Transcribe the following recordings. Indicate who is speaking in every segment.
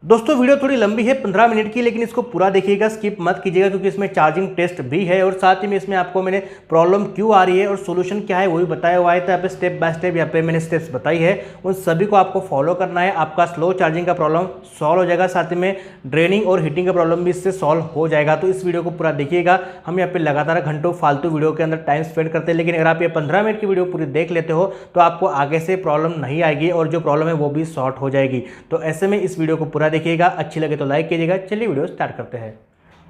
Speaker 1: दोस्तों वीडियो थोड़ी लंबी है 15 मिनट की, लेकिन इसको पूरा देखिएगा, स्किप मत कीजिएगा, क्योंकि इसमें चार्जिंग टेस्ट भी है और साथ ही में इसमें आपको मैंने प्रॉब्लम क्यों आ रही है और सोल्यूशन क्या है वो भी बताया हुआ है। तो यहाँ पे स्टेप बाय स्टेप यहाँ पे मैंने स्टेप्स बताई है, उन सभी को आपको फॉलो करना है। आपका स्लो चार्जिंग का प्रॉब्लम सॉल्व हो जाएगा, साथ ही में ड्रेनिंग और हीटिंग का प्रॉब्लम भी इससे सॉल्व हो जाएगा। तो इस वीडियो को पूरा देखिएगा। हम यहाँ पे लगातार घंटों फालतू वीडियो के अंदर टाइम स्पेंड करते हैं, लेकिन अगर आप ये 15 मिनट की वीडियो पूरी देख लेते हो तो आपको आगे से प्रॉब्लम नहीं आएगी और जो प्रॉब्लम है वो भी सॉर्ट हो जाएगी। तो ऐसे में इस वीडियो को पूरा देखिएगा, अच्छी लगे तो लाइक कीजिएगा। चलिए वीडियो स्टार्ट करते हैं।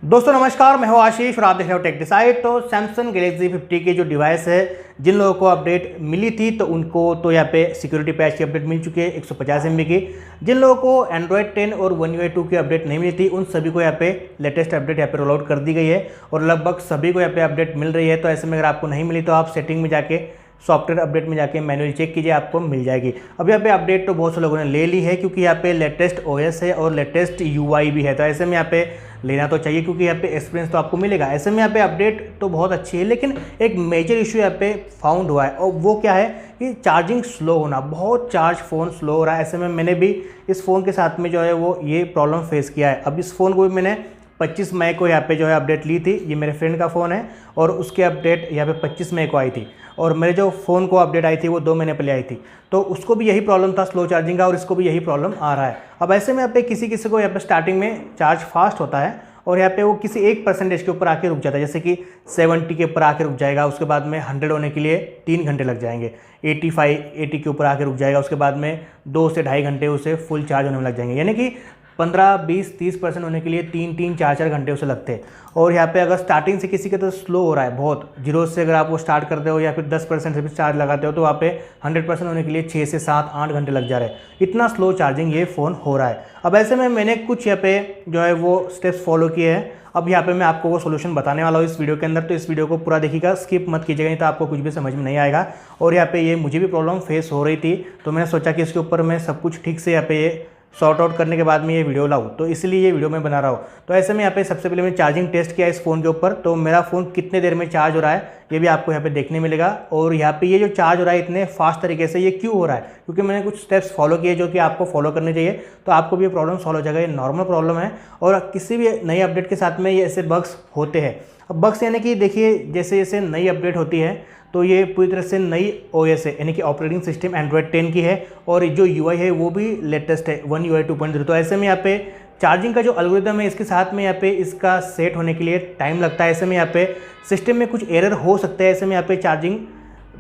Speaker 1: दोस्तों नमस्कार, मैं हूं आशीष और आप देख रहे हो टेक डिसाइड। तो सैमसंग गैलेक्सी 50 की जो डिवाइस है, जिन लोगों को अपडेट मिली थी तो उनको तो यहाँ पे सिक्योरिटी पैच की अपडेट मिल चुकी है 150 MB की। जिन लोगों को एंड्रॉयड 10 और One UI 2 की अपडेट नहीं मिली थी उन सभी को यहाँ पे लेटेस्ट अपडेट यहाँ पे रोल आउट कर दी गई है और लगभग सभी को यहाँ पे अपडेट मिल रही है। तो ऐसे में अगर आपको नहीं मिली तो आप सेटिंग में जाके सॉफ्टवेयर अपडेट में जाके मैनुअली चेक कीजिए, आपको मिल जाएगी। अब यहाँ पे अपडेट तो बहुत से लोगों ने ले ली है, क्योंकि यहाँ पे लेटेस्ट OS है और लेटेस्ट UI भी है। तो ऐसे में यहाँ पे लेना तो चाहिए, क्योंकि यहाँ पे एक्सपीरियंस तो आपको मिलेगा। ऐसे में यहाँ पे अपडेट तो बहुत अच्छी है, लेकिन एक मेजर इशू यहाँ पे फाउंड हुआ है और वो क्या है कि चार्जिंग स्लो होना। बहुत चार्ज फ़ोन स्लो हो रहा है। ऐसे में मैंने भी इस फ़ोन के साथ में जो है वो ये प्रॉब्लम फेस किया है। अब इस फ़ोन को भी मैंने 25 मई को यहाँ पे जो है अपडेट ली थी। ये मेरे फ्रेंड का फ़ोन है और उसके अपडेट यहाँ पे 25 मई को आई थी और मेरे जो फ़ोन को अपडेट आई थी वो 2 महीने पहले आई थी। तो उसको भी यही प्रॉब्लम था स्लो चार्जिंग का और इसको भी यही प्रॉब्लम आ रहा है। अब ऐसे में यहाँ पे किसी किसी को यहाँ पे स्टार्टिंग में चार्ज फास्ट होता है और यहाँ पे वो किसी 1% के ऊपर आके रुक जाता है, जैसे कि 70 के ऊपर आके रुक जाएगा, उसके बाद में 100 होने के लिए 3 घंटे लग जाएंगे। 80 के ऊपर आके रुक जाएगा, उसके बाद में 2 से ढाई घंटे उसे फुल चार्ज होने में लग जाएंगे। यानी कि 15, 20, 30% होने के लिए 3, 4 घंटे उसे लगते हैं। और यहाँ पे अगर स्टार्टिंग से किसी का तो स्लो हो रहा है बहुत, जीरो से अगर आप वो स्टार्ट करते हो या फिर 10% से भी चार्ज लगाते हो तो वहाँ पे 100% होने के लिए 6 से 7, 8 घंटे लग जा रहे हैं। इतना स्लो चार्जिंग ये फ़ोन हो रहा है। अब ऐसे में मैंने कुछ यहाँ पे जो है वो स्टेप्स फॉलो किए हैं। अब यहाँ पे मैं आपको वो सोल्यूशन बताने वाला हूँ इस वीडियो के अंदर। तो इस वीडियो को पूरा देखिएगा, स्किप मत कीजिएगा, नहीं तो आपको कुछ भी समझ में नहीं आएगा। और यहाँ पे ये मुझे भी प्रॉब्लम फेस हो रही थी, तो मैंने सोचा कि इसके ऊपर मैं सब कुछ ठीक से यहाँ पे ये सॉर्ट आउट करने के बाद में ये वीडियो लाऊं, तो इसलिए ये वीडियो मैं बना रहा हूँ। तो ऐसे में यहाँ पे सबसे पहले मैंने चार्जिंग टेस्ट किया इस फ़ोन के ऊपर। तो मेरा फ़ोन कितने देर में चार्ज हो रहा है ये भी आपको यहाँ पे देखने मिलेगा। और यहाँ पे ये जो चार्ज हो रहा है इतने फास्ट तरीके से, ये क्यों हो रहा है? क्योंकि मैंने कुछ स्टेप्स फॉलो किए जो कि आपको फॉलो करने चाहिए, तो आपको भी ये प्रॉब्लम सॉल्व हो जाएगा। ये नॉर्मल प्रॉब्लम है और किसी भी नई अपडेट के साथ में ये ऐसे बग्स होते हैं। अब बग्स यानी कि देखिए, जैसे जैसे नई अपडेट होती है तो ये पूरी तरह से नई OS है, यानी कि ऑपरेटिंग सिस्टम एंड्रॉयड 10 की है और जो UI है वो भी लेटेस्ट है, One UI 2.0। तो ऐसे में यहाँ पे चार्जिंग का जो एल्गोरिथम है इसके साथ में यहाँ पे इसका सेट होने के लिए टाइम लगता है। ऐसे में यहाँ पे सिस्टम में कुछ एरर हो सकता है। ऐसे में यहाँ पे चार्जिंग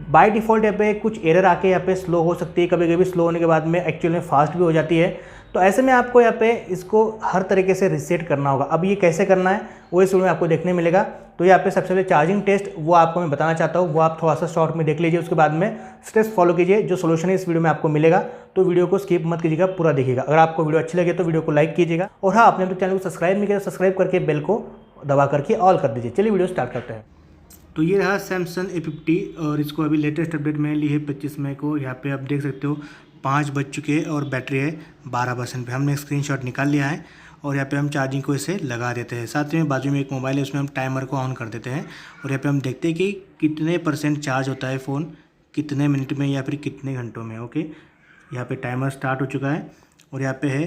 Speaker 1: बाय डिफ़ॉल्ट यहाँ पे कुछ एरर आके यहाँ पे स्लो हो सकती है, कभी कभी स्लो होने के बाद में एक्चुअल में फास्ट भी हो जाती है। तो ऐसे में आपको यहाँ पे इसको हर तरीके से रीसेट करना होगा। अब ये कैसे करना है वो इस वीडियो में आपको देखने मिलेगा। तो यहाँ पे सबसे पहले चार्जिंग टेस्ट वो आपको मैं बताना चाहता हूँ, वो आप थोड़ा सा शॉर्ट में देख लीजिए, उसके बाद में स्टेप्स फॉलो कीजिए। जो सोल्यूशन है इस वीडियो में आपको मिलेगा, तो वीडियो को स्किप मत कीजिएगा, पूरा देखिएगा। अगर आपको वीडियो अच्छी लगे तो वीडियो को लाइक कीजिएगा और हाँ, आपने तो चैनल को सब्सक्राइब नहीं किया तो सब्सक्राइब करके बेल को दबा करके ऑल कर दीजिए। चलिए वीडियो स्टार्ट करते हैं। तो ये रहा सैमसंग A50 और इसको अभी लेटेस्ट अपडेट मैंने ली है 25 मई को। यहाँ पे आप देख सकते हो 5 बज चुके हैं और बैटरी है 12% पे। हमने स्क्रीनशॉट निकाल लिया है और यहाँ पे हम चार्जिंग को इसे लगा देते हैं। साथ में बाजू में एक मोबाइल है, उसमें हम टाइमर को ऑन कर देते हैं और यहाँ पे हम देखते हैं कि कितने % चार्ज होता है फ़ोन, कितने मिनट में या फिर कितने घंटों में। ओके, यहाँ पे टाइमर स्टार्ट हो चुका है और यहाँ पे है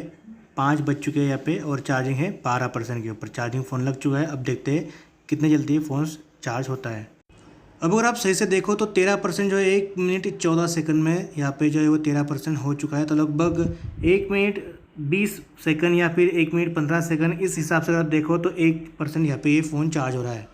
Speaker 1: 5 बज चुके हैं यहाँ पे और चार्जिंग है 12% के ऊपर। चार्जिंग फ़ोन लग चुका है। अब देखते हैं कितने जल्दी फ़ोन चार्ज होता है। अब अगर आप सही से देखो तो 13% जो है 1 मिनट 14 सेकंड में यहाँ पे जो है वो 13% हो चुका है। तो लगभग 1 मिनट 20 सेकंड या फिर 1 मिनट 15 सेकंड, इस हिसाब से अगर आप देखो तो 1% यहाँ पे ये फ़ोन चार्ज हो रहा है।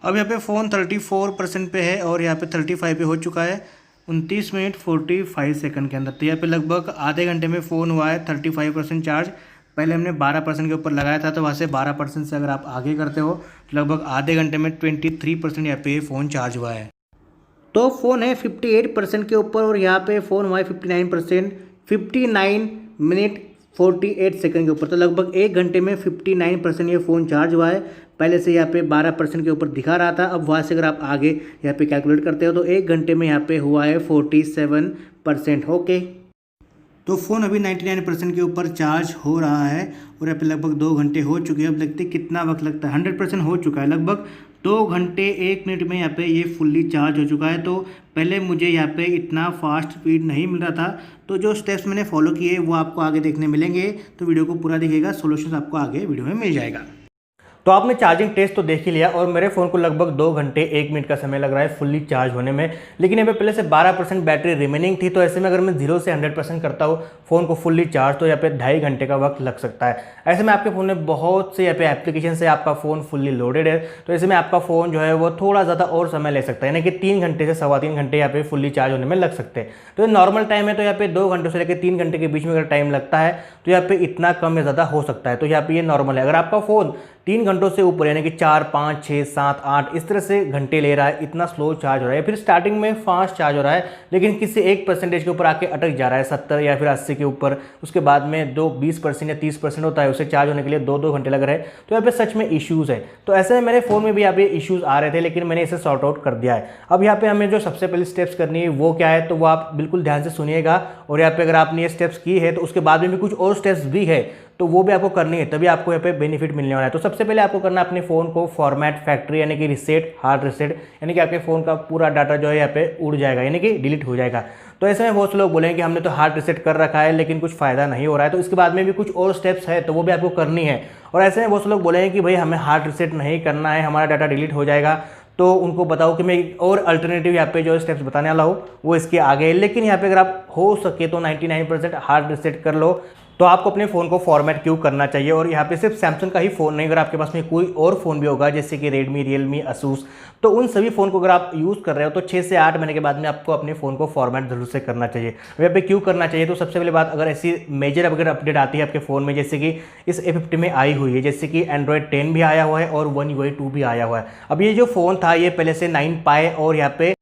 Speaker 1: अब यहाँ पे फ़ोन 34% पे है और यहाँ पे 35 पे हो चुका है 29 मिनट 45 सेकंड के अंदर। तो यहाँ पे लगभग आधे घंटे में फ़ोन हुआ है 35% चार्ज। पहले हमने 12% के ऊपर लगाया था, तो वहाँ से 12% से अगर आप आगे करते हो तो लगभग आधे घंटे में 23% यहाँ पे फ़ोन चार्ज हुआ है। तो फ़ोन है 58% के ऊपर और यहाँ पे फ़ोन हुआ है 59%, 59 मिनट 48 सेकंड के ऊपर। तो लगभग 1 घंटे में 59% ये फ़ोन चार्ज हुआ है। पहले से यहाँ पे 12% के ऊपर दिखा रहा था, अब वहाँ से अगर आप आगे यहाँ पे कैलकुलेट करते हो तो 1 घंटे में यहाँ पे हुआ है 47%। ओके, तो फ़ोन अभी 99% के ऊपर चार्ज हो रहा है और यहाँ पे लगभग 2 घंटे हो चुके हैं। अब देखते हैं कितना वक्त लगता है। 100% हो चुका है, लगभग 2 घंटे 1 मिनट में यहाँ पे ये फुल्ली चार्ज हो चुका है। तो पहले मुझे यहाँ पे इतना फास्ट स्पीड नहीं मिल रहा था। तो जो स्टेप्स मैंने फॉलो किए वो आपको आगे देखने मिलेंगे, तो वीडियो को पूरा देखिएगा, सोल्यूशन आपको आगे वीडियो में मिल जाएगा। तो आपने चार्जिंग टेस्ट तो देख ही लिया और मेरे फ़ोन को लगभग 2 घंटे 1 मिनट का समय लग रहा है फुल्ली चार्ज होने में, लेकिन यहाँ पे पहले से 12% बैटरी रिमेनिंग थी। तो ऐसे में अगर मैं 0 से 100% करता हूँ फ़ोन को फुल्ली चार्ज, तो यहाँ पे 2.5 घंटे का वक्त लग सकता है। ऐसे में आपके फ़ोन में बहुत से यहाँ पे एप्लीकेशन से आपका फ़ोन फुल्ली लोडेड है, तो ऐसे में आपका फ़ोन जो है वो थोड़ा ज़्यादा और समय ले सकता है, यानी कि 3 घंटे से 3.25 घंटे यहाँ पे फुल्ली चार्ज होने में लग सकते हैं। तो ये नॉर्मल टाइम है, तो यहाँ पे 2 घंटे से लेकर 3 घंटे के बीच में अगर टाइम लगता है तो यहाँ पे इतना कम या ज़्यादा हो सकता है। तो यहाँ पे ये नॉर्मल है। अगर आपका फ़ोन 3 घंटों से ऊपर यानी कि 4, 5, 6, 7, 8 इस तरह से घंटे ले रहा है, इतना स्लो चार्ज हो रहा है, फिर स्टार्टिंग में फास्ट चार्ज हो रहा है लेकिन किसी 1% के ऊपर आके अटक जा रहा है, 70 या फिर 80 के ऊपर, उसके बाद में 20% या 30% होता है, उसे चार्ज होने के लिए 2 घंटे लग रहे हैं, तो यहाँ पे सच में इश्यूज़ है। तो ऐसे में मेरे फ़ोन में भी यहाँ पे इश्यूज़ आ रहे थे, लेकिन मैंने इसे सॉर्ट आउट कर दिया है। अब यहाँ पे हमें जो सबसे पहले स्टेप्स करनी है वो क्या है, तो वो आप बिल्कुल ध्यान से सुनिएगा। और यहाँ पे अगर आपने ये स्टेप्स की है तो उसके बाद में भी कुछ और स्टेप्स भी है, तो वो भी आपको करनी है, तभी आपको यहाँ पे बेनिफिट मिलने वाला है। तो सबसे पहले आपको करना है अपने फ़ोन को फॉर्मेट फैक्ट्री यानी कि रीसेट, हार्ड रीसेट, यानी कि आपके फ़ोन का पूरा डाटा जो है यहाँ पे उड़ जाएगा, यानी कि डिलीट हो जाएगा। तो ऐसे में बहुत से लोग बोलेंगे कि हमने तो हार्ड रीसेट कर रखा है लेकिन कुछ फ़ायदा नहीं हो रहा है, तो इसके बाद में भी कुछ और स्टेप्स है, तो वो भी आपको करनी है। और ऐसे में बहुत से लोग बोलेंगे कि भाई हमें हार्ड रीसेट नहीं करना है, हमारा डाटा डिलीट हो जाएगा, तो उनको बताओ कि मैं और अल्टरनेटिव यहाँ पे जो स्टेप्स बताने वाला हूँ वो इसके आगे है। लेकिन यहाँ पे अगर आप हो सके तो 99% हार्ड रीसेट कर लो। तो आपको अपने फ़ोन को फॉर्मेट क्यों करना चाहिए, और यहाँ पे सिर्फ सैमसंग का ही फ़ोन नहीं, अगर आपके पास में कोई और फ़ोन भी होगा जैसे कि रेडमी, रियलमी, असूस, तो उन सभी फ़ोन को अगर आप यूज़ कर रहे हो तो 6 से 8 महीने के बाद में आपको अपने फ़ोन को फॉर्मेट ज़रूर से करना चाहिए। यहाँ पे क्यों करना चाहिए, तो सबसे पहले बात, अगर ऐसी मेजर अगर अपडेट आती है आपके फ़ोन में, जैसे कि इस A50 में आई हुई है, जैसे कि एंड्रॉयड 10 भी आया हुआ है और One UI 2 भी आया हुआ है। अब ये जो फ़ोन था ये पहले से 9 पाए और यहाँ पे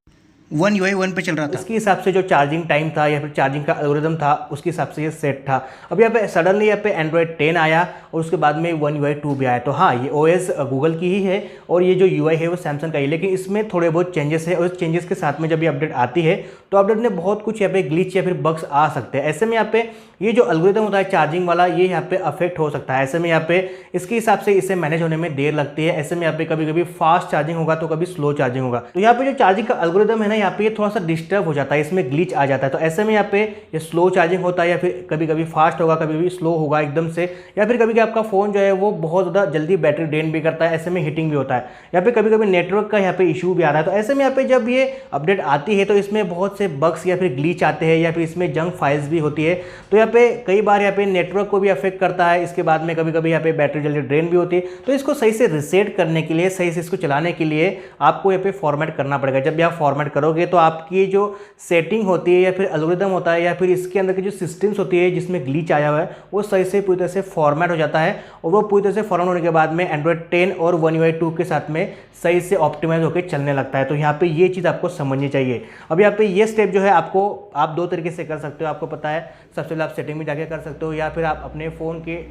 Speaker 1: One UI 1 पे चल रहा था, इसके हिसाब से जो चार्जिंग टाइम था या फिर चार्जिंग का एल्गोरिथम था उसके हिसाब से ये सेट था। अब यहाँ पे सडनली यहाँ पे एंड्रॉयड 10 आया और उसके बाद में One UI 2 भी आया। तो हाँ, ये OS गूगल की ही है और ये जो UI है वो सैमसंग का ही, लेकिन इसमें थोड़े बहुत चेंजेस है और इस चेंजेस के साथ में जब ये अपडेट आती है तो अपडेट में बहुत कुछ यहाँ पे ग्लिच या फिर बग्स आ सकते हैं। ऐसे में यहाँ पे ये जो एल्गोरिथम होता है चार्जिंग वाला, ये यहाँ पे अफेक्ट हो सकता है। ऐसे में यहाँ पे इसके हिसाब से इसे मैनेज होने में देर लगती है। ऐसे में यहाँ पे कभी कभी फास्ट चार्जिंग होगा तो कभी स्लो चार्जिंग होगा। तो यहाँ पे जो चार्जिंग का एल्गोरिथम है ना, यहाँ पे ये थोड़ा सा डिस्टर्ब हो जाता है, इसमें ग्लिच आ जाता है। तो ऐसे में यहाँ पे ये स्लो चार्जिंग होता है या फिर कभी कभी फास्ट होगा, कभी कभी स्लो होगा एकदम से, या फिर कभी कभी आपका फ़ोन जो है वो बहुत ज़्यादा जल्दी बैटरी ड्रेन भी करता है, ऐसे में हीटिंग भी होता है। यहाँ पे कभी कभी नेटवर्क का यहाँ पे इशू भी आ रहा है। तो ऐसे में यहाँ पे जब ये अपडेट आती है तो इसमें बहुत से बग्स या फिर ग्लिच आते हैं या फिर इसमें जंक फाइल्स भी होती है। तो यहाँ पे कई बार यहाँ पे नेटवर्क को भी अफेक्ट करता है। इसके बाद में कभी कभी यहाँ पे बैटरी जल्दी ड्रेन भी होती है। तो इसको सही से रीसेट करने के लिए, सही से इसको चलाने के लिए आपको यहाँ पे फॉर्मेट करना पड़ेगा। जब भी आप फॉर्मेट करोगे तो आपकी जो सेटिंग होती है या फिर एल्गोरिथम होता है या फिर इसके अंदर की जो सिस्टम्स होती है जिसमें ग्लिच आया हुआ है वो सही से पूरी तरह से फॉर्मेट हो जाता है। और वो पूरी तरह से फॉर्मेट होने के बाद में एंड्रॉयड 10 और One UI 2 के साथ में सही से ऑप्टिमाइज होकर चलने लगता है। तो यहाँ पे ये चीज़ आपको समझनी चाहिए। अब यहाँ पे ये स्टेप जो है आपको आप 2 तरीके से कर सकते हो। आपको पता है, सबसे पहले आप सेटिंग में जाके कर सकते हो या फिर आप अपने फ़ोन के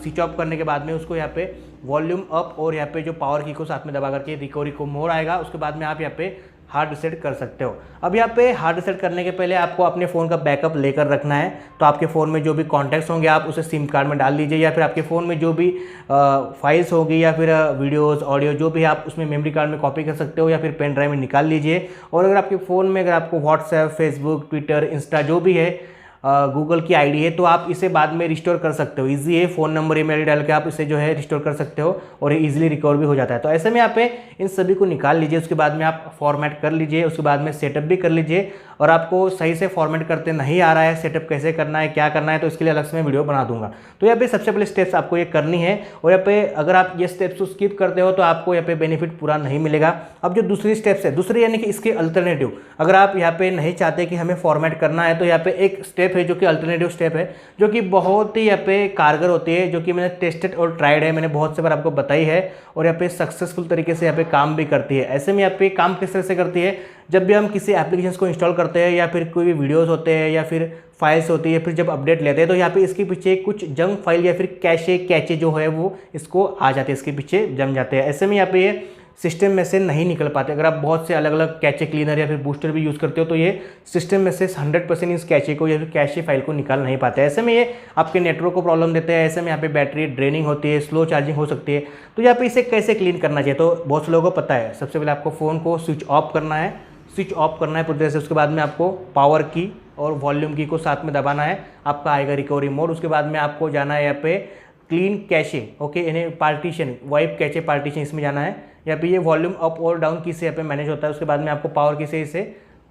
Speaker 1: स्विच ऑफ करने के बाद में उसको यहाँ पे वॉल्यूम अप और यहाँ पे जो पावर की को साथ में दबा करके रिकवरी को मोड आएगा, उसके बाद में आप यहाँ पे हार्ड रीसेट कर सकते हो। अब यहाँ पे हार्ड रीसेट करने के पहले आपको अपने फ़ोन का बैकअप लेकर रखना है। तो आपके फ़ोन में जो भी कॉन्टैक्ट्स होंगे आप उसे सिम कार्ड में डाल लीजिए, या फिर आपके फ़ोन में जो भी फाइल्स होगी या फिर वीडियोस, ऑडियो जो भी आप उसमें मेमोरी कार्ड में कॉपी कर सकते हो या फिर पेन ड्राइव में निकाल लीजिए। और अगर आपके फ़ोन में अगर आपको व्हाट्सएप, फेसबुक, ट्विटर, इंस्टा जो भी है, गूगल की आईडी है, तो आप इसे बाद में रिस्टोर कर सकते हो। इजी है, फ़ोन नंबर, ईमेल डाल के आप इसे जो है रिस्टोर कर सकते हो और इजीली रिकवर भी हो जाता है। तो ऐसे में आप इन सभी को निकाल लीजिए, उसके बाद में आप फॉर्मेट कर लीजिए, उसके बाद में सेटअप भी कर लीजिए। और आपको सही से फॉर्मेट करते नहीं आ रहा है, सेटअप कैसे करना है, क्या करना है, तो इसके लिए अलग से मैं वीडियो बना दूंगा। तो यहाँ पे सबसे पहले स्टेप्स आपको ये करनी है। और यहाँ पे अगर आप ये स्टेप्स को स्किप करते हो तो आपको यहाँ पे बेनिफिट पूरा नहीं मिलेगा। अब जो दूसरी स्टेप्स है, दूसरी यानी कि इसके अल्टरनेटिव, अगर आप यहाँ पे नहीं चाहते कि हमें फॉर्मेट करना है तो यहाँ पे एक स्टेप है जो कि अल्टरनेटिव स्टेप है, जो कि बहुत ही यहाँ पे कारगर होती है, जो कि मैंने टेस्टेड और ट्राइड है, मैंने बहुत से बार आपको बताई है और यहाँ पे सक्सेसफुल तरीके से यहाँ पे काम भी करती है। ऐसे में यहाँ पे काम किस तरह से करती है, जब भी हम किसी एप्लीकेशन को इंस्टॉल करते हैं या फिर कोई भी वीडियोस होते हैं या फिर फाइल्स होती है, फिर जब अपडेट लेते हैं तो यहाँ पे इसके पीछे कुछ जंक फाइल या फिर कैचे जो है वो इसको आ जाते हैं, इसके पीछे जम जाते हैं। ऐसे में यहाँ पे ये सिस्टम में से नहीं निकल पाते। अगर आप बहुत से अलग अलग कैचे क्लीनर या फिर बूस्टर भी यूज़ करते हो तो ये सिस्टम में से 100% इस कैचे को या फिर कैचे फाइल को निकाल नहीं पाते। ऐसे में ये आपके नेटवर्क को प्रॉब्लम देते हैं। ऐसे में यहाँ पे बैटरी ड्रेनिंग होती है, स्लो चार्जिंग हो सकती है। तो यहाँ पे इसे कैसे क्लीन करना चाहिए, तो बहुत से लोगों को पता है। सबसे पहले आपको फ़ोन को स्विच ऑफ करना है, पूरी तरह से। उसके बाद में आपको पावर की और वॉल्यूम की को साथ में दबाना है, आपका आएगा रिकवरी मोड। उसके बाद में आपको जाना है यहाँ पे क्लीन कैशे, ओके, यानी पार्टीशन, वाइप कैचे पार्टीशन, इसमें जाना है। यहाँ पे ये वॉल्यूम अप और डाउन की से यहाँ पे मैनेज होता है। उसके बाद में आपको पावर की से इसे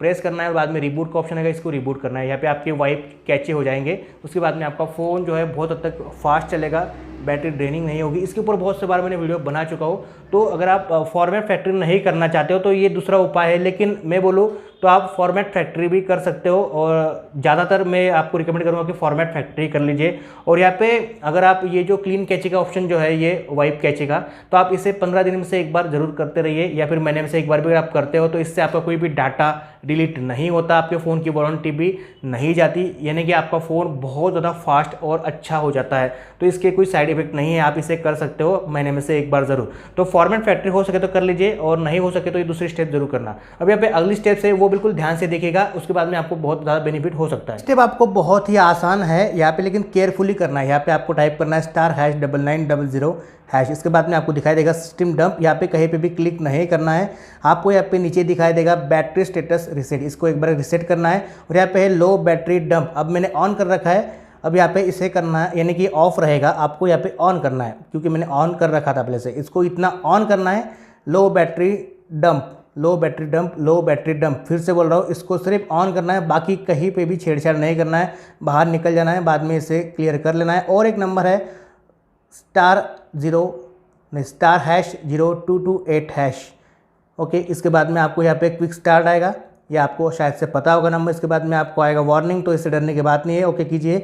Speaker 1: प्रेस करना है और बाद में रिबूट का ऑप्शन है, इसको रिबूट करना है। यहाँ पे आपके वाइप कैचे हो जाएंगे। उसके बाद में आपका फ़ोन जो है बहुत हद तक फास्ट चलेगा, बैटरी ड्रेनिंग नहीं होगी। इसके ऊपर बहुत से बार मैंने वीडियो बना चुका हूँ। तो अगर आप फॉर्मेट फैक्ट्री नहीं करना चाहते हो तो ये दूसरा उपाय है, लेकिन मैं बोलूँ तो आप फॉर्मेट फैक्ट्री भी कर सकते हो। और ज़्यादातर मैं आपको रिकमेंड करूँगा कि फॉर्मेट फैक्ट्री कर लीजिए। और यहाँ पे अगर आप ये जो क्लीन कैचे का ऑप्शन जो है, ये वाइप कैचे का, तो आप इसे 15 दिन में से एक बार जरूर करते रहिए, या फिर महीने में से एक बार भी आप करते हो तो इससे आपका कोई भी डाटा डिलीट नहीं होता, आपके फ़ोन की वारंटी भी नहीं जाती, यानी कि आपका फ़ोन बहुत ज़्यादा फास्ट और अच्छा हो जाता है। तो इसके कोई साइड इफेक्ट नहीं है, आप इसे कर सकते हो महीने में से एक बार ज़रूर। तो फॉर्मेट फैक्ट्री हो सके तो कर लीजिए, और नहीं हो सके तो ये दूसरी स्टेप जरूर करना। अब यहाँ पे अगली स्टेप है वो बिल्कुल ध्यान से देखिएगा, उसके बाद में आपको बहुत ज़्यादा बेनिफिट हो सकता है। स्टेप आपको बहुत ही आसान है यहाँ पे, लेकिन केयरफुली करना है। यहाँ पे आपको टाइप करना है *9900#। इसके बाद में आपको दिखाई देगा सिस्टम डंप, यहाँ पे कहीं पे भी क्लिक नहीं करना है। आपको यहाँ पे नीचे दिखाई देगा बैटरी स्टेटस रीसेट, इसको एक बार रीसेट करना है। और यहाँ पे है लो बैटरी डंप, अब मैंने ऑन कर रखा है, अब यहाँ पे इसे करना है, यानी कि ऑफ रहेगा, आपको यहाँ पे ऑन करना है, क्योंकि मैंने ऑन कर रखा था पहले से। इसको इतना ऑन करना है, लो बैटरी डंप, लो बैटरी डंप, लो बैटरी डंप। फिर से बोल रहा हूँ, इसको सिर्फ ऑन करना है, बाकी कहीं पे भी छेड़छाड़ नहीं करना है, बाहर निकल जाना है, बाद में इसे क्लियर कर लेना है। और एक नंबर है *028#। ओके, इसके बाद में आपको यहाँ पे क्विक स्टार्ट आएगा, ये आपको शायद से पता होगा नंबर। इसके बाद में आपको आएगा वार्निंग, तो इससे डरने की बात नहीं है। ओके कीजिए,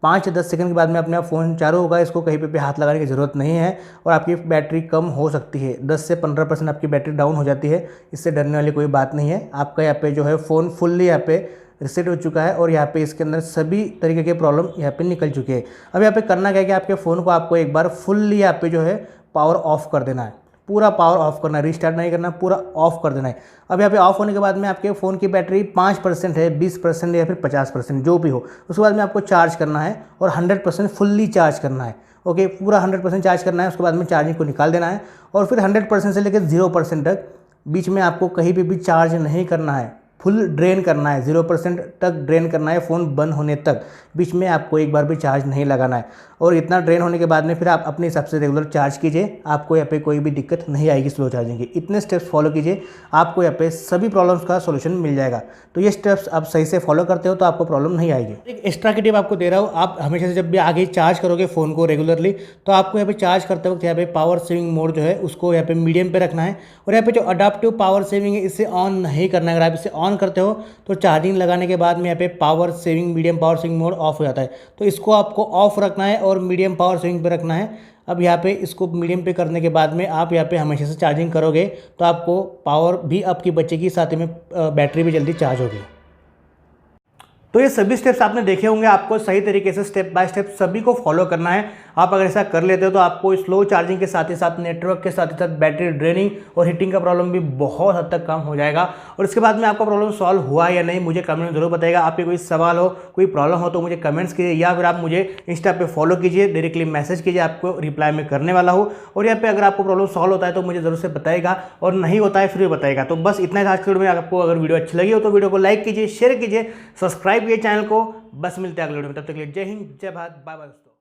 Speaker 1: 5-10 सेकंड के बाद में अपने आप फ़ोन चालू होगा, इसको कहीं पे हाथ लगाने की ज़रूरत नहीं है। और आपकी बैटरी कम हो सकती है, 10 से 15% आपकी बैटरी डाउन हो जाती है, इससे डरने वाली कोई बात नहीं है। आपका यहाँ पे जो है फ़ोन फुल्ली यहाँ पे रिसेट हो चुका है, और यहाँ पे इसके अंदर सभी तरीके के प्रॉब्लम यहाँ पे निकल चुके हैं। अब यहाँ पे करना क्या है कि आपके फ़ोन को आपको एक बार फुल्ली यहाँ पे जो है पावर ऑफ कर देना है, पूरा पावर ऑफ करना है, रिस्टार्ट नहीं करना, पूरा ऑफ कर देना है। अब यहाँ पे ऑफ होने के बाद में आपके फ़ोन की बैटरी 5% है, 20% या फिर 50%, जो भी हो, उसके बाद में आपको चार्ज करना है और 100% फुल्ली चार्ज करना है। ओके, पूरा 100% चार्ज करना है। उसके बाद में चार्जिंग को निकाल देना है, और फिर 100% से लेकर 0% तक बीच में आपको कहीं भी चार्ज नहीं करना है, फुल ड्रेन करना है, 0% तक ड्रेन करना है फ़ोन बंद होने तक। बीच में आपको एक बार भी चार्ज नहीं लगाना है। और इतना ड्रेन होने के बाद में फिर आप अपने हिसाब से रेगुलर चार्ज कीजिए, आपको यहाँ पे कोई भी दिक्कत नहीं आएगी स्लो चार्जिंग की। इतने स्टेप्स फॉलो कीजिए, आपको यहाँ पे सभी प्रॉब्लम्स का सोल्यूशन मिल जाएगा। तो ये स्टेप्स आप सही से फॉलो करते हो तो आपको प्रॉब्लम नहीं आएगी। एक एक्स्ट्रा की टिप आपको दे रहा हूँ, आप हमेशा से जब भी आगे चार्ज करोगे फ़ोन को रेगुलरली, तो आपको यहाँ पे चार्ज करते वक्त यहाँ पे पावर सेविंग मोड जो है उसको यहाँ पे मीडियम पे रखना है। और यहाँ पे जो अडाप्टिव पावर सेविंग है इसे ऑन नहीं करना है। अगर आप इसे ऑन करते हो तो चार्जिंग लगाने के बाद में यहाँ पे power saving, medium power saving mode of हो जाता है। तो इसको आपको ऑफ रखना है और मीडियम पावर सेविंग पे रखना है। अब यहाँ पे इसको मीडियम पे करने के बाद में आप यहाँ पे हमेशा से चार्जिंग करोगे तो आपको पावर भी आपकी बचेगी, साथ ही में बैटरी भी जल्दी चार्ज होगी। तो ये सभी स्टेप्स आपने देखे होंगे, आपको सही तरीके से स्टेप बाय स्टेप सभी को फॉलो करना है। आप अगर ऐसा कर लेते हो तो आपको स्लो चार्जिंग के साथ ही साथ नेटवर्क के साथ ही साथ बैटरी ड्रेनिंग और हीटिंग का प्रॉब्लम भी बहुत हद तक कम हो जाएगा। और इसके बाद में आपका प्रॉब्लम सॉल्व हुआ या नहीं मुझे कमेंट में जरूर बताइएगा। आपके कोई सवाल हो, कोई प्रॉब्लम हो तो मुझे कमेंट्स कीजिए, या फिर आप मुझे इंस्टा पे फॉलो कीजिए, डायरेक्टली मैसेज कीजिए, आपको रिप्लाई में करने वाला हूँ। और यहाँ पे अगर आपको प्रॉब्लम सॉल्व होता है तो मुझे जरूर से बताएगा, और नहीं होता है फिर बताएगा। तो बस इतना ही आज के वीडियो में। आपको अगर वीडियो अच्छी लगी हो तो वीडियो को लाइक कीजिए, शेयर कीजिए, सब्सक्राइब कीजिए चैनल को। बस मिलते हैं अगले वीडियो में, तब तक के लिए जय हिंद, जय भारत, बाय बाय दोस्तों।